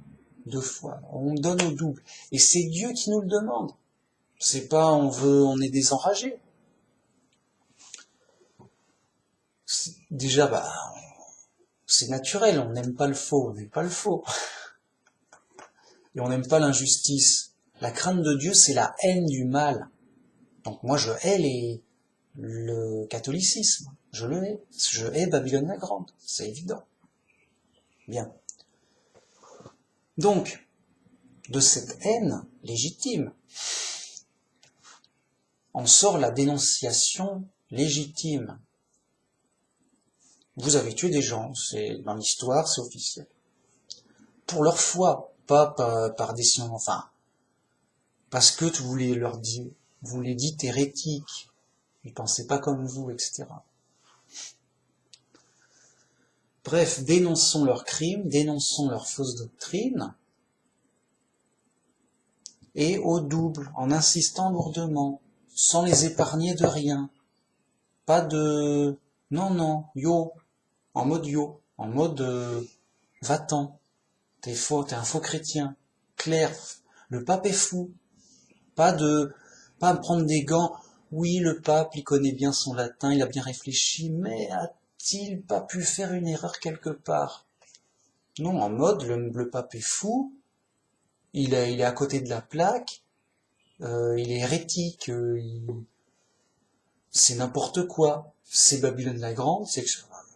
A: 2 fois. On donne au double. Et c'est Dieu qui nous le demande. C'est pas on est des enragés. Déjà, c'est naturel, on n'aime pas le faux, on n'aime pas le faux. Et on n'aime pas l'injustice. La crainte de Dieu, c'est la haine du mal. Donc moi, je hais le catholicisme. Je le hais. Je hais Babylone la Grande. C'est évident. Bien. Donc, de cette haine légitime, en sort la dénonciation légitime. Vous avez tué des gens, c'est dans l'histoire, c'est officiel. Pour leur foi, pas par décision, enfin, parce que vous les dites hérétiques, ils pensaient pas comme vous, etc. Bref, dénonçons leurs crimes, dénonçons leurs fausses doctrines, et au double, en insistant lourdement, sans les épargner de rien. Pas de... Non, yo, en mode va-t'en, t'es un faux chrétien, clair, le pape est fou, pas me prendre des gants, oui le pape il connaît bien son latin, il a bien réfléchi, mais a-t-il pas pu faire une erreur quelque part? Non, en mode le pape est fou, il est à côté de la plaque, il est hérétique, c'est n'importe quoi, c'est Babylone la Grande, c'est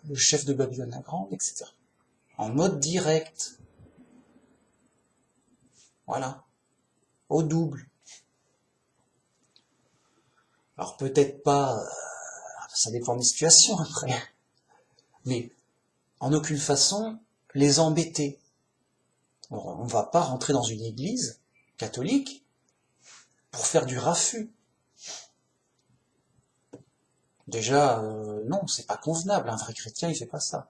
A: le chef de Babylone la Grande, etc. En mode direct. Voilà. Au double. Alors peut-être pas, ça dépend des situations après, mais en aucune façon les embêter. On va pas rentrer dans une église catholique pour faire du raffut. Déjà, non, c'est pas convenable. Un vrai chrétien, il fait pas ça.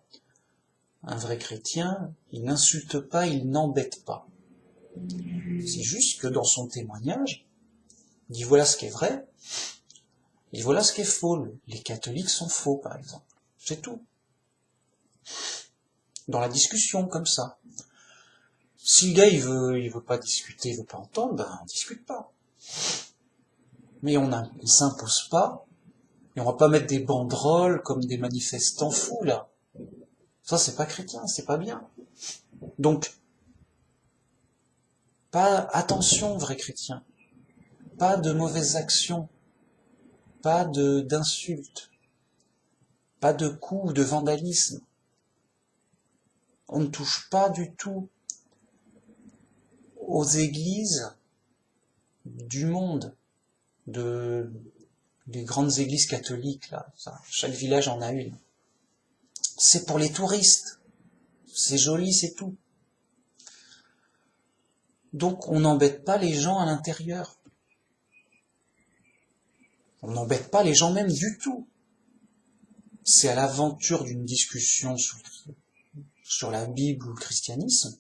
A: Un vrai chrétien, il n'insulte pas, il n'embête pas. C'est juste que dans son témoignage, il dit voilà ce qui est vrai, et voilà ce qui est faux. Les catholiques sont faux, par exemple. C'est tout. Dans la discussion, comme ça. Si le gars, il veut pas discuter, il veut pas entendre, on discute pas. Mais on s'impose pas, et on va pas mettre des banderoles comme des manifestants fous, là. Ça, c'est pas chrétien, c'est pas bien. Donc, attention, vrais chrétiens. Pas de mauvaises actions. Pas d'insultes. Pas de coups, de vandalisme. On ne touche pas du tout aux églises du monde, des grandes églises catholiques, là. Ça, chaque village en a une. C'est pour les touristes. C'est joli, c'est tout. Donc, on n'embête pas les gens à l'intérieur. On n'embête pas les gens même du tout. C'est à l'aventure d'une discussion sur la Bible ou le christianisme.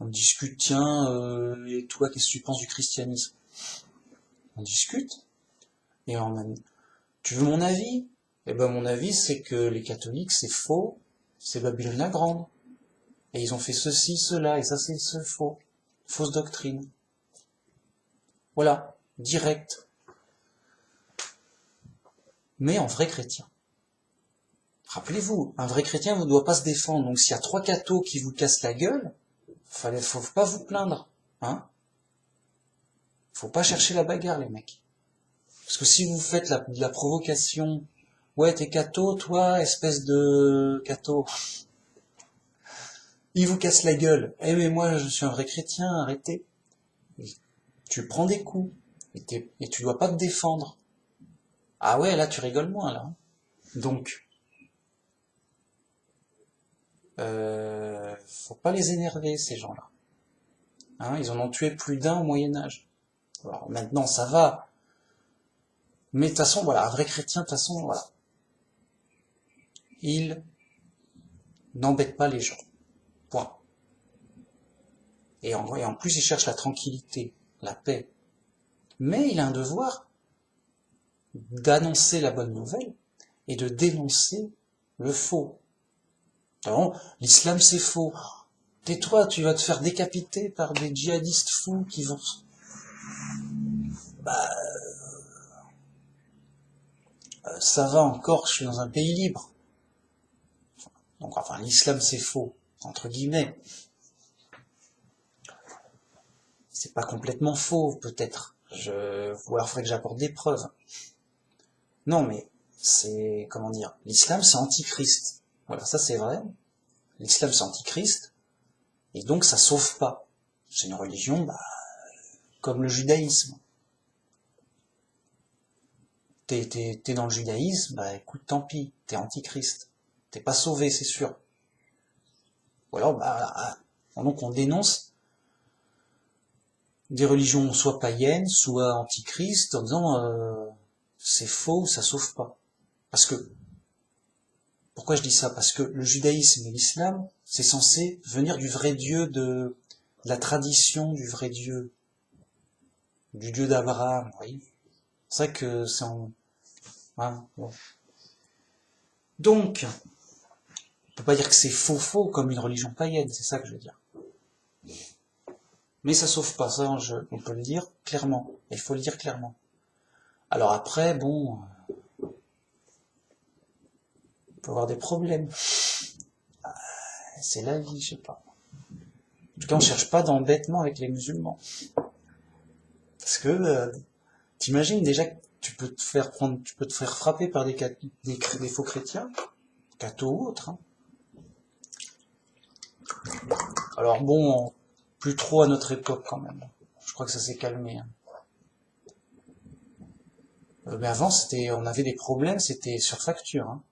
A: On discute, tiens, et toi, qu'est-ce que tu penses du christianisme? On discute. Et tu veux mon avis? Eh ben, mon avis, c'est que les catholiques, c'est faux, c'est Babylone la Grande. Et ils ont fait ceci, cela, et ça, c'est faux. Fausse doctrine. Voilà. Direct. Mais en vrai chrétien. Rappelez-vous, un vrai chrétien ne doit pas se défendre. Donc, s'il y a 3 cathos qui vous cassent la gueule, faut pas vous plaindre. Hein? Faut pas chercher la bagarre, les mecs. Parce que si vous faites de la provocation, ouais, t'es catho, toi, espèce de catho. Il vous casse la gueule. Eh mais moi, je suis un vrai chrétien, arrêtez. tu prends des coups, et tu dois pas te défendre. Ah ouais, là tu rigoles moins, là. Donc, faut pas les énerver, ces gens-là. Hein, ils en ont tué plus d'un au Moyen-Âge. Alors maintenant, ça va. Mais de toute façon, voilà, un vrai chrétien, de toute façon, voilà. Il n'embête pas les gens. Point. Et en plus, il cherche la tranquillité, la paix. Mais il a un devoir d'annoncer la bonne nouvelle et de dénoncer le faux. Alors, l'islam c'est faux. Tais-toi, tu vas te faire décapiter par des djihadistes fous qui vont... ça va encore, je suis dans un pays libre. Donc, enfin, l'islam c'est faux, entre guillemets. C'est pas complètement faux, peut-être. Ou alors faudrait que j'apporte des preuves. Non, mais c'est, comment dire, l'islam c'est antichrist. Voilà, ça c'est vrai. L'islam c'est antichrist, et donc ça sauve pas. C'est une religion, comme le judaïsme. T'es dans le judaïsme, écoute, tant pis, t'es antichrist. T'es pas sauvé, c'est sûr. Ou alors, donc on dénonce des religions soit païennes, soit antichrist, en disant c'est faux, ça sauve pas. Parce que, pourquoi je dis ça? Parce que le judaïsme et l'islam, c'est censé venir du vrai Dieu, de la tradition du vrai Dieu, du Dieu d'Abraham, vous voyez. C'est vrai que c'est en... Hein, bon. Donc, on peut pas dire que c'est faux comme une religion païenne, c'est ça que je veux dire. Mais ça sauve pas, ça on peut le dire clairement, il faut le dire clairement. Alors après, bon, on peut avoir des problèmes. C'est la vie, je sais pas. En tout cas, on cherche pas d'embêtement avec les musulmans. Parce que, t'imagines déjà que tu peux te faire frapper par des faux chrétiens, cathos ou autres. Hein. Alors bon, plus trop à notre époque quand même. Je crois que ça s'est calmé. Hein. Mais avant, on avait des problèmes, c'était sur facture. Hein.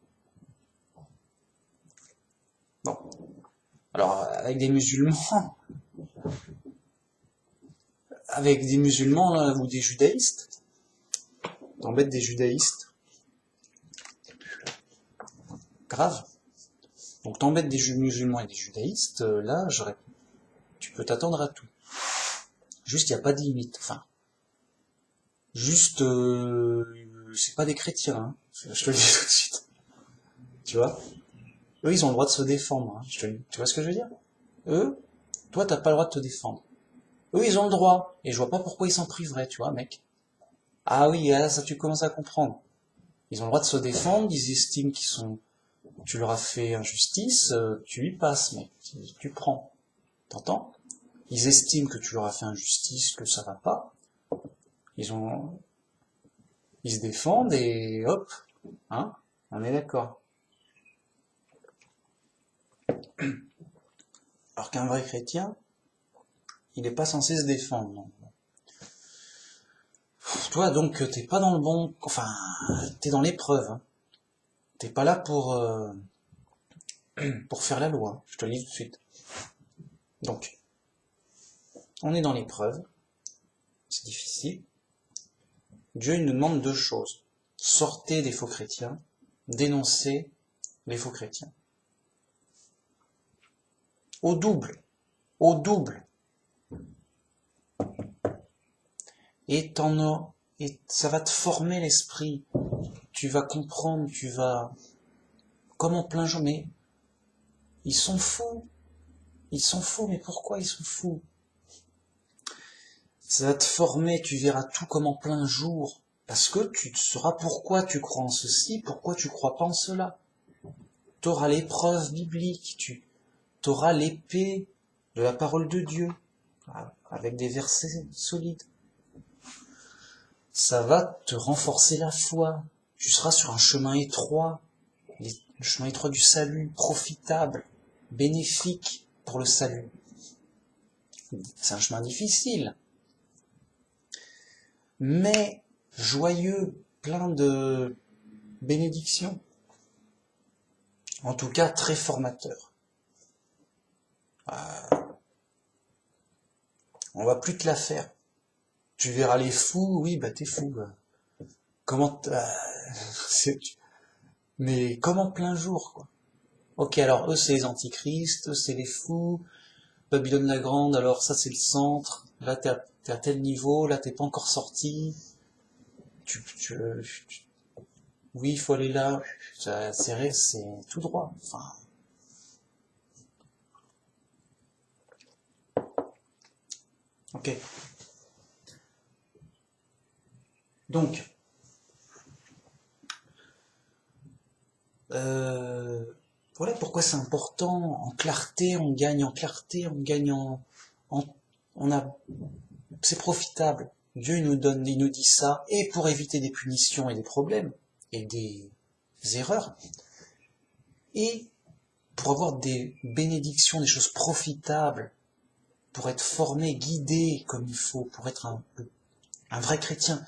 A: Bon. Alors, avec des musulmans là, ou des judaïstes, t'embêtes des judaïstes, grave. Donc t'embêtes des musulmans et des judaïstes, là, tu peux t'attendre à tout. Juste, il n'y a pas de limite. Enfin, juste, c'est pas des chrétiens, hein. Je te le dis tout de suite. Tu vois? Eux, ils ont le droit de se défendre. Hein. Tu vois ce que je veux dire? Eux, toi, t'as pas le droit de te défendre. Eux, ils ont le droit. Et je vois pas pourquoi ils s'en priveraient, tu vois, mec. Ah oui, là, ça tu commences à comprendre. Ils ont le droit de se défendre, ils estiment tu leur as fait injustice, tu y passes, mec. Tu prends. T'entends? Ils estiment que tu leur as fait injustice, que ça va pas. Ils se défendent et hop, hein, on est d'accord. Alors qu'un vrai chrétien, il n'est pas censé se défendre. Non. Toi, donc, t'es pas dans le bon... Enfin, t'es dans l'épreuve. Hein. T'es pas là pour faire la loi. Hein. Je te le dis tout de suite. Donc, on est dans l'épreuve. C'est difficile. Dieu, il nous demande deux choses. Sortez des faux chrétiens. Dénoncez les faux chrétiens. Au double. Au double. Et ça va te former l'esprit. Tu vas comprendre, comme en plein jour, mais ils sont fous. Ils sont fous, mais pourquoi ils sont fous? Ça va te former, tu verras tout comme en plein jour. Parce que tu sauras pourquoi tu crois en ceci, pourquoi tu crois pas en cela. T'auras les preuves bibliques, t'auras l'épée de la parole de Dieu, avec des versets solides. Ça va te renforcer la foi. Tu seras sur un chemin étroit, le chemin étroit du salut, profitable, bénéfique pour le salut. C'est un chemin difficile. mais joyeux, plein de bénédictions. En tout cas, très formateur. On va plus te la faire. Tu verras les fous, oui, bah t'es fou. Comment mais comme en plein jour, quoi. Ok, alors eux c'est les antichrists, eux c'est les fous, Babylone la Grande, alors ça c'est le centre, là t'es à tel niveau, là t'es pas encore sorti, oui, il faut aller là, c'est tout droit, enfin. Ok. Donc, voilà pourquoi c'est important. En clarté, on gagne en clarté, on gagne en on a, c'est profitable. Dieu il nous dit ça, et pour éviter des punitions et des problèmes, et des erreurs, et pour avoir des bénédictions, des choses profitables, pour être formé, guidé comme il faut, pour être un vrai chrétien.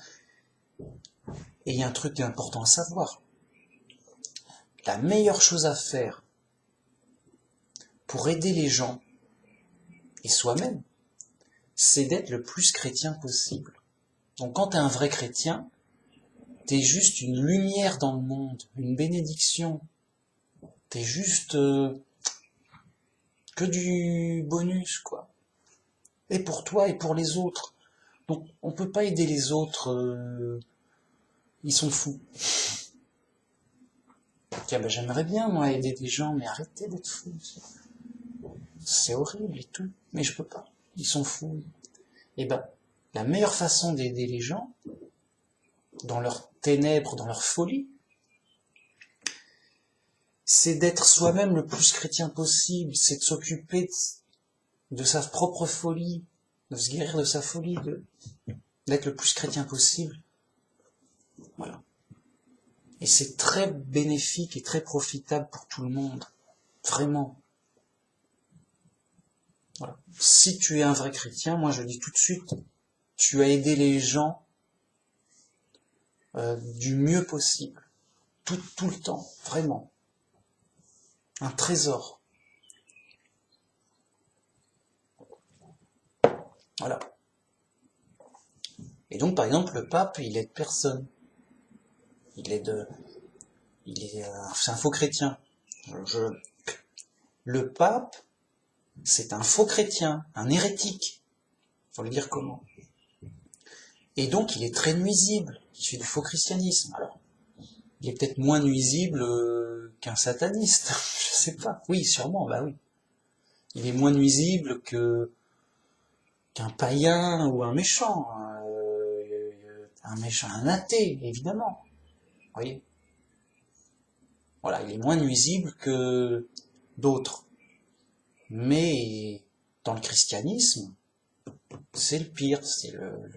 A: Et il y a un truc important à savoir. La meilleure chose à faire pour aider les gens, et soi-même, c'est d'être le plus chrétien possible. Donc quand t'es un vrai chrétien, t'es juste une lumière dans le monde, une bénédiction. T'es juste que du bonus, quoi. Et pour toi et pour les autres. Donc on peut pas aider les autres, ils sont fous. Tiens, ben, j'aimerais bien moi aider des gens, mais arrêtez d'être fous. C'est horrible et tout, mais je peux pas. Ils sont fous. Et ben, la meilleure façon d'aider les gens, dans leurs ténèbres, dans leur folie, c'est d'être soi-même le plus chrétien possible, c'est de s'occuper de sa propre folie, de se guérir de sa folie, d'être le plus chrétien possible. Voilà. Et c'est très bénéfique et très profitable pour tout le monde. Vraiment. Voilà. Si tu es un vrai chrétien, moi je dis tout de suite, tu as aidé les gens du mieux possible. Tout le temps. Vraiment. Un trésor. Voilà. Et donc, par exemple, le pape, il aide personne. C'est un faux chrétien. Le pape, c'est un faux chrétien, un hérétique. Faut le dire comment. Et donc, il est très nuisible. Il fait du faux christianisme. Alors, il est peut-être moins nuisible qu'un sataniste. Je sais pas. Oui, sûrement, bah oui. Il est moins nuisible qu'un païen ou un méchant. Un méchant, un athée, évidemment. Vous voyez ? Voilà, il est moins nuisible que d'autres. Mais dans le christianisme, c'est le pire, c'est le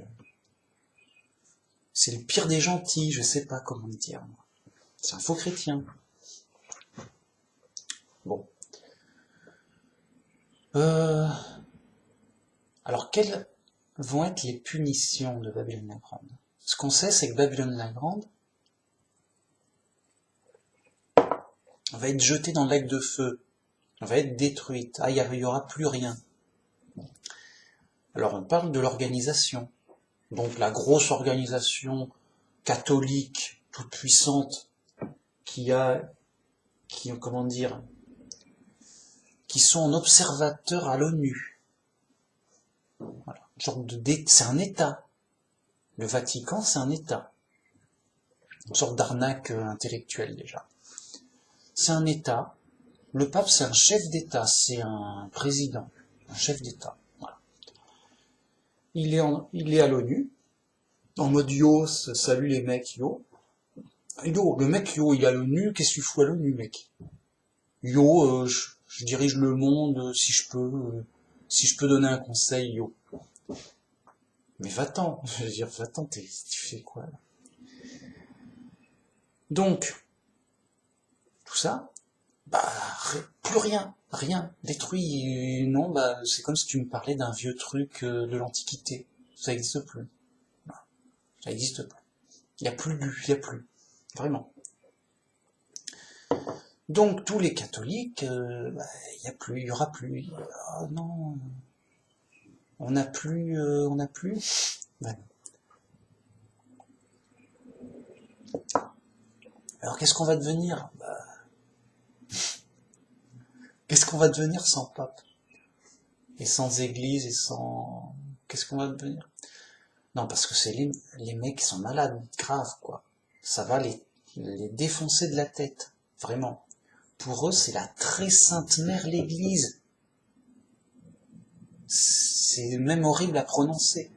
A: pire des gentils, je sais pas comment le dire. C'est un faux chrétien. Bon. Alors, quelles vont être les punitions de Babylone la Grande ? Ce qu'on sait, c'est que Babylone la Grande va être jetée dans le lac de feu, va être détruite. Ah, il y aura plus rien. Alors, on parle de l'organisation. Donc, la grosse organisation catholique, toute puissante, qui sont en observateur à l'ONU. Voilà. C'est un État. Le Vatican, c'est un État. Une sorte d'arnaque intellectuelle, déjà. C'est un État. Le pape, c'est un chef d'État. C'est un président. Un chef d'État. Voilà. Il est à l'ONU. En mode yo, salut les mecs, yo. Yo, le mec, yo, il est à l'ONU. Qu'est-ce que tu fous à l'ONU, mec? Yo, je dirige le monde, si je peux donner un conseil, yo. Mais va-t'en, je veux dire, va-t'en, tu fais quoi, là? Donc, tout ça, bah, plus rien, détruit, non, bah, c'est comme si tu me parlais d'un vieux truc de l'Antiquité, ça n'existe plus. Ça n'existe pas. Il n'y a plus il n'y a plus. Vraiment. Donc tous les catholiques, il n'y a plus, il y aura plus. Oh non, on n'a plus, Ouais. Alors qu'est-ce qu'on va devenir? Qu'est-ce qu'on va devenir sans pape? Et sans église, et sans... Qu'est-ce qu'on va devenir? Non, parce que c'est les mecs qui sont malades, graves, quoi. Ça va les défoncer de la tête. Vraiment. Pour eux, c'est la très sainte mère l'église. C'est même horrible à prononcer.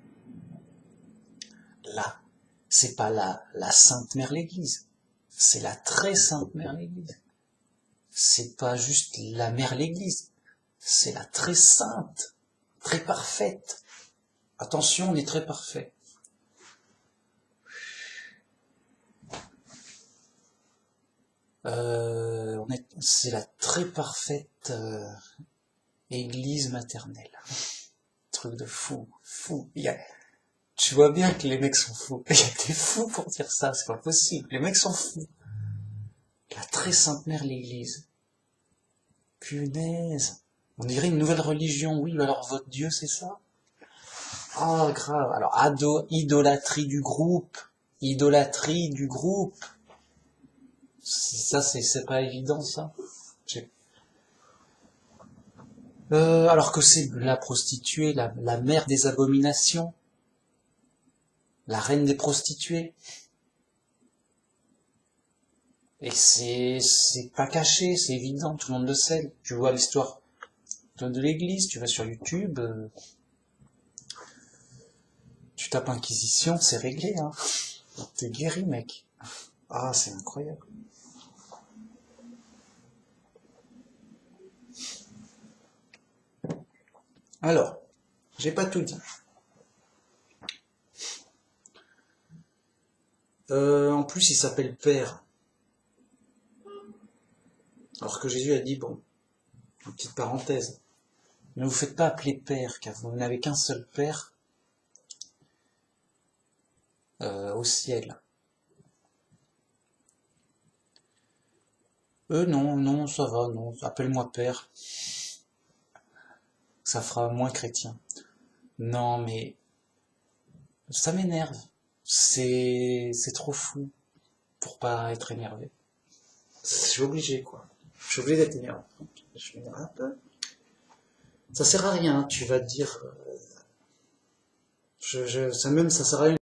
A: Là, c'est pas la sainte mère l'église. C'est la très sainte mère l'église. C'est pas juste la mère l'église. C'est la très sainte, très parfaite. Attention, on est très parfait. C'est la très parfaite église maternelle. Truc de fou, fou. Tu vois bien que les mecs sont fous. Il y a des fous pour dire ça, c'est pas possible. Les mecs sont fous. La très sainte mère l'église. Punaise. On dirait une nouvelle religion. Oui, alors votre Dieu, c'est ça? Ah, grave. Alors, idolâtrie du groupe. Idolâtrie du groupe. Ça, c'est pas évident, ça. Alors que c'est la prostituée, la mère des abominations. La reine des prostituées. Et c'est pas caché, c'est évident, tout le monde le sait. Tu vois l'histoire de l'église, tu vas sur YouTube, tu tapes Inquisition, c'est réglé, hein. T'es guéri, mec. Ah, c'est incroyable. Alors, j'ai pas tout dit. En plus, il s'appelle Père. Alors que Jésus a dit, bon, une petite parenthèse, ne vous faites pas appeler Père, car vous n'avez qu'un seul Père au ciel. Non, ça va, non, appelle-moi Père. Ça fera moins chrétien. Non, mais ça m'énerve. C'est trop fou pour pas être énervé. Je suis obligé, quoi. Je suis obligé d'être énervé. Je m'énerve un peu. Ça sert à rien, tu vas te dire... ça sert à rien